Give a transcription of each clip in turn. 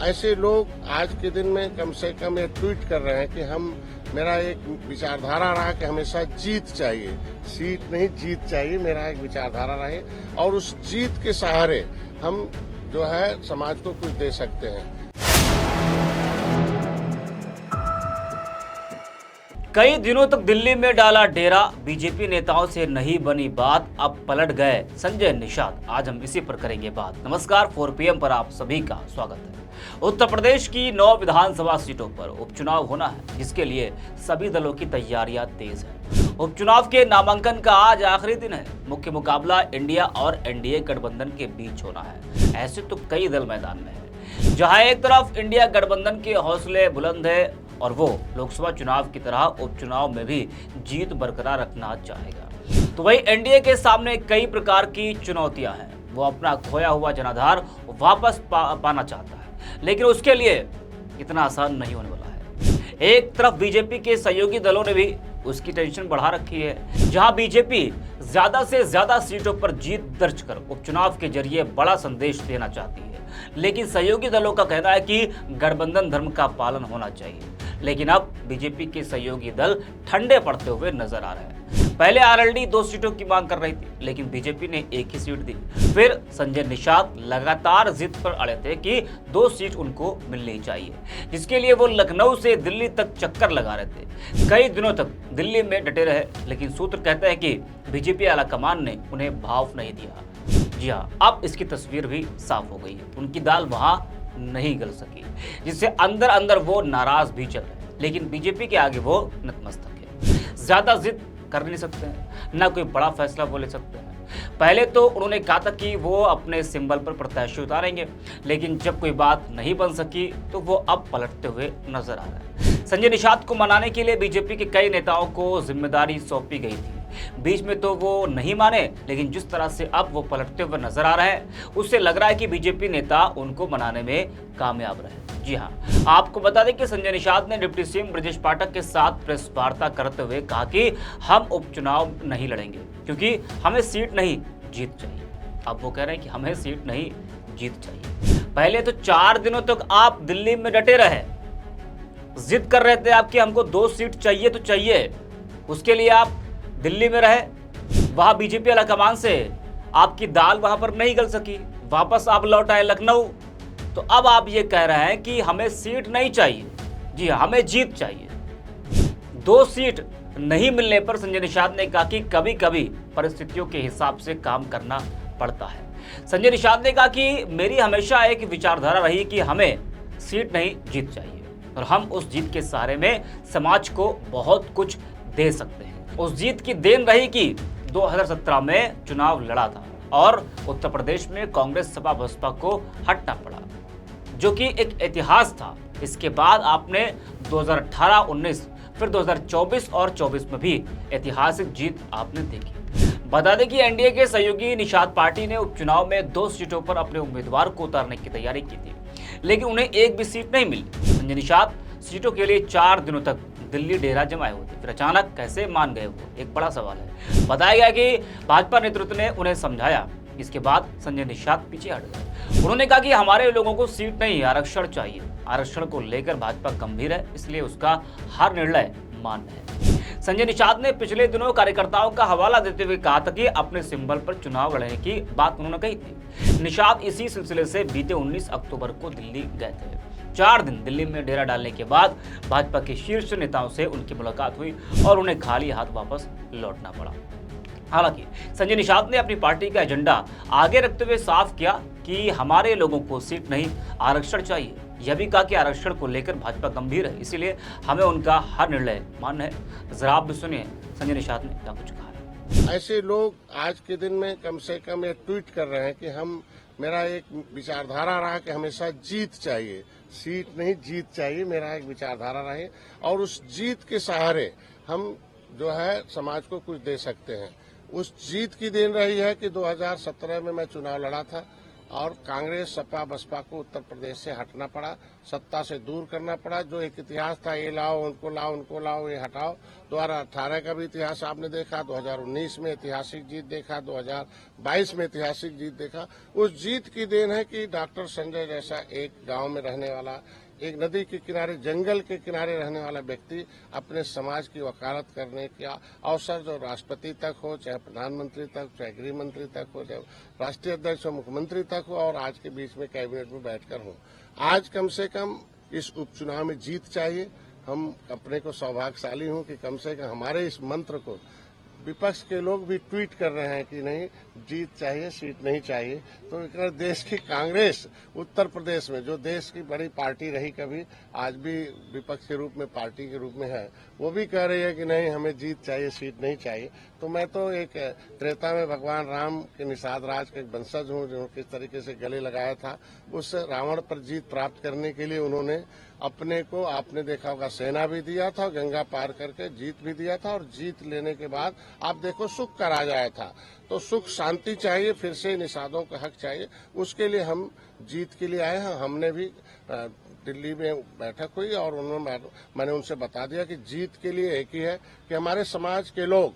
ऐसे लोग आज के दिन में कम से कम ये ट्वीट कर रहे हैं कि मेरा एक विचारधारा रहा कि हमेशा जीत चाहिए, सीट नहीं जीत चाहिए, मेरा एक विचारधारा रहे और उस जीत के सहारे हम जो है समाज को कुछ दे सकते हैं। कई दिनों तक दिल्ली में डाला डेरा, बीजेपी नेताओं से नहीं बनी बात, अब पलट गए संजय निषाद। आज हम इसी पर करेंगे बात। नमस्कार, 4 PM पर आप सभी का स्वागत है। उत्तर प्रदेश की 9 विधानसभा सीटों पर उपचुनाव होना है, जिसके लिए सभी दलों की तैयारियां तेज है। उपचुनाव के नामांकन का आज आखिरी दिन है। मुख्य मुकाबला इंडिया और एनडीए गठबंधन के बीच होना है। ऐसे तो कई दल मैदान में है। जहां एक तरफ इंडिया गठबंधन के हौसले बुलंद है और वो लोकसभा चुनाव की तरह उपचुनाव में भी जीत बरकरार रखना चाहेगा, तो वही एनडीए के सामने कई प्रकार की चुनौतियां हैं। वो अपना खोया हुआ जनाधार वापस पाना चाहता है, लेकिन उसके लिए इतना आसान नहीं होने वाला है। एक तरफ बीजेपी के सहयोगी दलों ने भी उसकी टेंशन बढ़ा रखी है। जहां बीजेपी ज्यादा से ज्यादा सीटों पर जीत दर्ज कर उपचुनाव के जरिए बड़ा संदेश देना चाहती है, लेकिन सहयोगी दलों का कहना है कि गठबंधन धर्म का पालन होना चाहिए। लेकिन अब बीजेपी के सहयोगी दल ठंडे पड़ते हुए नजर आ रहे हैं। पहले आरएलडी 2 सीटों की मांग कर रही थी, लेकिन बीजेपी ने 1 ही सीट दी। फिर संजय निषाद लगातार जिद पर अड़े थे कि 2 सीट उनको मिलनी चाहिए, जिसके लिए वो लखनऊ से दिल्ली तक चक्कर लगा रहे थे। कई दिनों तक दिल्ली में डटे रहे, लेकिन सूत्र कहते हैं कि बीजेपी आलाकमान ने उन्हें भाव नहीं दिया। जी हाँ, अब इसकी तस्वीर भी साफ हो गई है। उनकी दाल वहां नहीं गल सकी, जिससे अंदर अंदर वो नाराज भी चल रहे हैं, लेकिन बीजेपी के आगे वो नतमस्तक है। ज्यादा जिद कर नहीं सकते हैं, ना कोई बड़ा फैसला वो ले सकते हैं। पहले तो उन्होंने कहा था कि वो अपने सिंबल पर प्रत्याशी उतारेंगे, लेकिन जब कोई बात नहीं बन सकी तो वो अब पलटते हुए नजर आ रहा है। संजय निषाद को मनाने के लिए बीजेपी के कई नेताओं को जिम्मेदारी सौंपी गई थी। बीच में तो वो नहीं माने, लेकिन जिस तरह से अब वो पलटते हुए नजर आ रहे हैं, उससे लग रहा है कि बीजेपी नेता उनको मनाने में कामयाब रहे। जी हाँ, आपको बता दें कि संजय निषाद ने डिप्टी सीएम ब्रजेश पाठक के साथ प्रेस वार्ता करते हुए कहा कि हम उपचुनाव नहीं लड़ेंगे, क्योंकि हमें सीट नहीं जीत चाहिए। अब वो कह रहे हैं कि हमें सीट नहीं जीत चाहिए। पहले तो 4 दिनों तक आप दिल्ली में डटे रहे, जिद कर रहे थे आपकी हमको 2 सीट चाहिए तो चाहिए। उसके लिए आप दिल्ली में रहे, वहां बीजेपी आलाकमान से आपकी दाल वहां पर नहीं गल सकी, वापस आप लौट आए लखनऊ। तो अब आप ये कह रहे हैं कि हमें सीट नहीं चाहिए। जी हाँ, हमें जीत चाहिए। 2 सीट नहीं मिलने पर संजय निषाद ने कहा कि कभी कभी परिस्थितियों के हिसाब से काम करना पड़ता है। संजय निषाद ने कहा कि मेरी हमेशा एक विचारधारा रही कि हमें सीट नहीं जीत चाहिए और हम उस जीत के सहारे में समाज को बहुत कुछ दे सकते हैं। उस जीत की देन रही कि 2017 में चुनाव लड़ा था और उत्तर प्रदेश में कांग्रेस सपा बसपा को हटना पड़ा, जो कि एक इतिहास था। इसके बाद आपने 2018, 19, फिर 2024 और 24 में भी ऐतिहासिक जीत आपने देखी। बता दें कि एनडीए के सहयोगी निषाद पार्टी ने उपचुनाव में 2 सीटों पर अपने उम्मीदवार को उतारने की तैयारी की थी, लेकिन उन्हें एक भी सीट नहीं मिली। संजय निषाद सीटों के लिए 4 दिनों तक दिल्ली डेरा जमाए हुए थे, फिर अचानक कैसे मान गए वो एक बड़ा सवाल है। बताया गया कि भाजपा नेतृत्व ने उन्हें समझाया। इसके बाद संजय निषाद पीछे हट गए। उन्होंने कहा कि हमारे लोगों को सीट नहीं, आरक्षण चाहिए। आरक्षण को लेकर भाजपा गंभीर है, इसलिए उसका हर निर्णय मान्य है। संजय निषाद ने पिछले दिनों कार्यकर्ताओं का हवाला देते हुए कहा था कि अपने सिंबल पर चुनाव लड़ने की बात उन्होंने कही थी। निषाद इसी सिलसिले से बीते 19 अक्टूबर को दिल्ली गए थे। 4 दिन दिल्ली में डेरा डालने के बाद भाजपा के शीर्ष नेताओं से उनकी मुलाकात हुई और उन्हें खाली हाथ वापस लौटना पड़ा। हालांकि संजय निषाद ने अपनी पार्टी का एजेंडा आगे रखते हुए साफ किया कि हमारे लोगों को सीट नहीं, आरक्षण चाहिए। यह भी कहा कि आरक्षण को लेकर भाजपा गंभीर है, इसीलिए हमें उनका हर निर्णय मान्य है। जरा आप भी सुनिए संजय निषाद ने क्या कुछ कहा है। ऐसे लोग आज के दिन में कम से कम ये ट्वीट कर रहे हैं कि मेरा एक विचारधारा रहा कि हमेशा जीत चाहिए, सीट नहीं जीत चाहिए, मेरा एक विचारधारा रहे और उस जीत के सहारे हम जो है समाज को कुछ दे सकते हैं। उस जीत की देन रही है कि 2017 में मैं चुनाव लड़ा था और कांग्रेस सपा बसपा को उत्तर प्रदेश से हटना पड़ा, सत्ता से दूर करना पड़ा। जो एक इतिहास था, ये लाओ उनको लाओ उनको लाओ ये हटाओ, 2018 का भी इतिहास आपने देखा, 2019 में ऐतिहासिक जीत देखा, 2022 में ऐतिहासिक जीत देखा। उस जीत की देन है कि डॉक्टर संजय जैसा एक गांव में रहने वाला, एक नदी के किनारे, जंगल के किनारे रहने वाला व्यक्ति अपने समाज की वकालत करने का अवसर जो राष्ट्रपति तक हो, चाहे प्रधानमंत्री तक, चाहे गृह मंत्री तक हो, चाहे राष्ट्रीय अध्यक्ष हो, मुख्यमंत्री तक हो, और आज के बीच में कैबिनेट में बैठकर हो। आज कम से कम इस उपचुनाव में जीत चाहिए। हम अपने को सौभाग्यशाली हूं कि कम से कम हमारे इस मंत्र को विपक्ष के लोग भी ट्वीट कर रहे हैं कि नहीं, जीत चाहिए, सीट नहीं चाहिए। तो अगर देश की कांग्रेस उत्तर प्रदेश में, जो देश की बड़ी पार्टी रही कभी, आज भी विपक्ष के रूप में, पार्टी के रूप में है, वो भी कह रही है कि नहीं, हमें जीत चाहिए, सीट नहीं चाहिए। तो मैं तो एक त्रेता में भगवान राम के निषाद राज के एक वंशज हूँ, जो किस तरीके से गले लगाया था, उस रावण पर जीत प्राप्त करने के लिए उन्होंने अपने को, आपने देखा होगा, सेना भी दिया था, गंगा पार करके जीत भी दिया था, और जीत लेने के बाद आप देखो सुख का राज आया था। तो सुख शांति चाहिए, फिर से निषादों का हक चाहिए, उसके लिए हम जीत के लिए आए हैं। हमने भी दिल्ली में बैठक हुई और मैंने उनसे बता दिया कि जीत के लिए एक ही है कि हमारे समाज के लोग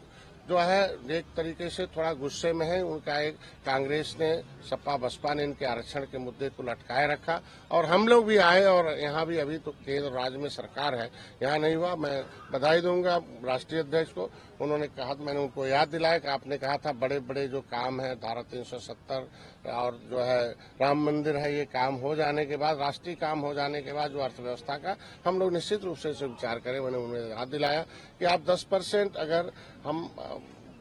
जो है एक तरीके से थोड़ा गुस्से में है। उनका एक कांग्रेस ने, सपा बसपा ने इनके आरक्षण के मुद्दे को लटकाए रखा, और हम लोग भी आए, और यहाँ भी अभी तो केंद्र राज्य में सरकार है, यहाँ नहीं हुआ। मैं बधाई दूंगा राष्ट्रीय अध्यक्ष को। उन्होंने कहा, मैंने उनको याद दिलाया कि आपने कहा था बड़े बड़े जो काम है, धारा 370 और जो है राम मंदिर है, ये काम हो जाने के बाद, राष्ट्रीय काम हो जाने के बाद जो अर्थव्यवस्था का, हम लोग निश्चित रूप से इसे विचार करें। मैंने उन्हें याद दिलाया कि आप 10% अगर हम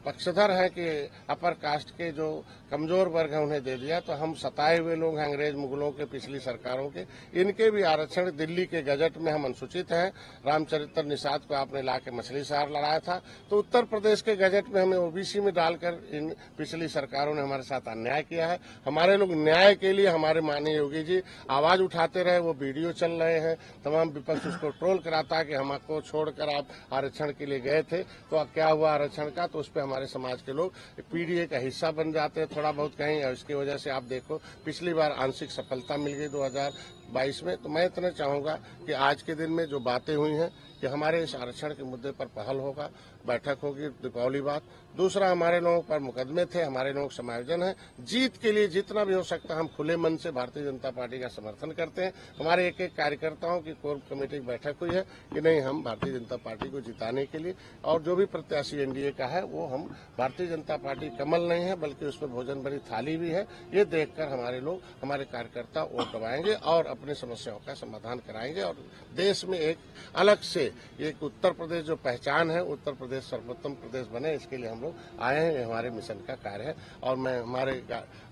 पक्षधर है कि अपर कास्ट के जो कमजोर वर्ग है उन्हें दे दिया, तो हम सताए हुए लोग हैं अंग्रेज मुगलों के, पिछली सरकारों के, इनके भी आरक्षण दिल्ली के गजट में हम अनुसूचित हैं। रामचरित्र निषाद को आपने लाके मछली शहर लड़ाया था, तो उत्तर प्रदेश के गजट में हमें ओबीसी में डालकर इन पिछली सरकारों ने हमारे साथ अन्याय किया है। हमारे लोग न्याय के लिए, हमारे माननीय योगी जी आवाज उठाते रहे, वो वीडियो चल रहे हैं, तमाम विपक्ष उसको ट्रोल कराता कि हमको छोड़कर आप आरक्षण के लिए गए थे, तो क्या हुआ आरक्षण का, तो उस पर हमारे समाज के लोग पीडीए का हिस्सा बन जाते हैं थोड़ा बहुत कहीं, और इसकी वजह से आप देखो पिछली बार आंशिक सफलता मिल गई 2022 में। तो मैं इतना चाहूंगा कि आज के दिन में जो बातें हुई हैं कि हमारे इस आरक्षण के मुद्दे पर पहल होगा, बैठक होगी दीपावली बाद। दूसरा, हमारे लोगों पर मुकदमे थे, हमारे लोग समायोजन है। जीत के लिए जितना भी हो सकता हम खुले मन से भारतीय जनता पार्टी का समर्थन करते हैं। हमारे एक एक कार्यकर्ताओं की कोर कमेटी की बैठक हुई है कि नहीं, हम भारतीय जनता पार्टी को जिताने के लिए, और जो भी प्रत्याशी एनडीए का है वो हम, भारतीय जनता पार्टी कमल नहीं है बल्कि उसमें भोजन भरी थाली भी है, ये देखकर हमारे लोग, हमारे कार्यकर्ता वोट दबाएंगे और अपनी समस्याओं का समाधान कराएंगे, और देश में एक अलग से एक उत्तर प्रदेश जो पहचान है, उत्तर प्रदेश सर्वोत्तम प्रदेश बने, इसके लिए हम लोग आए हैं। ये हमारे मिशन का कार्य है, और मैं, हमारे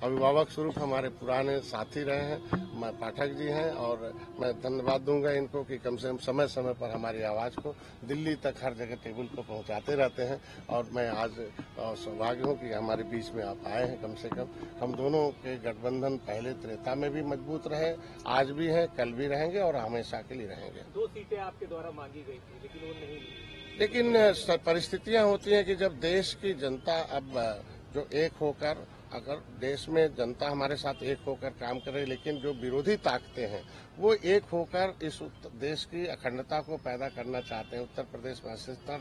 अभिभावक स्वरूप हमारे पुराने साथी रहे हैं, पाठक जी हैं, और मैं धन्यवाद दूंगा इनको कि कम से कम समय समय पर हमारी आवाज को दिल्ली तक हर जगह टेबल पर पहुंचाते रहते हैं। और मैं आज सौभाग्य हूँ कि हमारे बीच में आप आए हैं। कम से कम हम दोनों के गठबंधन पहले त्रेता में भी मजबूत रहे, आज भी है, कल भी रहेंगे और हमेशा के लिए रहेंगे। 2 सीटें आपके द्वारा मांगी गई थी लेकिन वो नहीं मिली। लेकिन परिस्थितियां होती हैं कि जब देश की जनता अब जो एक होकर, अगर देश में जनता हमारे साथ एक होकर काम करे, लेकिन जो विरोधी ताकतें हैं वो एक होकर इस देश की अखंडता को पैदा करना चाहते हैं, उत्तर प्रदेश में अस्थिरता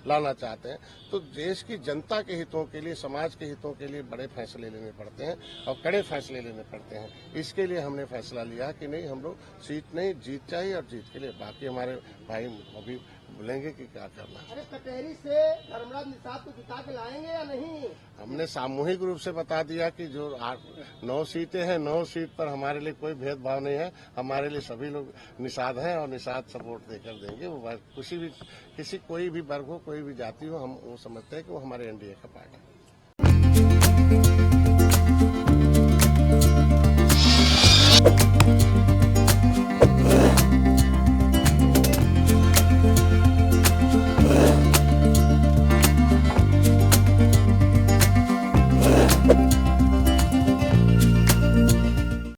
लाना चाहते हैं, तो देश की जनता के हितों के लिए, समाज के हितों के लिए बड़े फैसले लेने पड़ते हैं और कड़े फैसले लेने पड़ते हैं। इसके लिए हमने फैसला लिया कि नहीं, हम लोग सीट नहीं, जीत चाहिए, और जीत के लिए बाकी हमारे भाई अभी बोलेंगे कि क्या करना है। अरे कटहरी से धर्मराज निषाद को जिता के लाएंगे या नहीं? हमने सामूहिक रूप से बता दिया कि जो 9 सीटें हैं, 9 सीट पर हमारे लिए कोई भेदभाव नहीं है, हमारे लिए सभी लोग निषाद हैं और निषाद सपोर्ट देकर देंगे। वो किसी कोई भी वर्ग हो, कोई भी जाति हो, हम वो समझते हैं कि वो हमारे एनडीए का पार्ट है।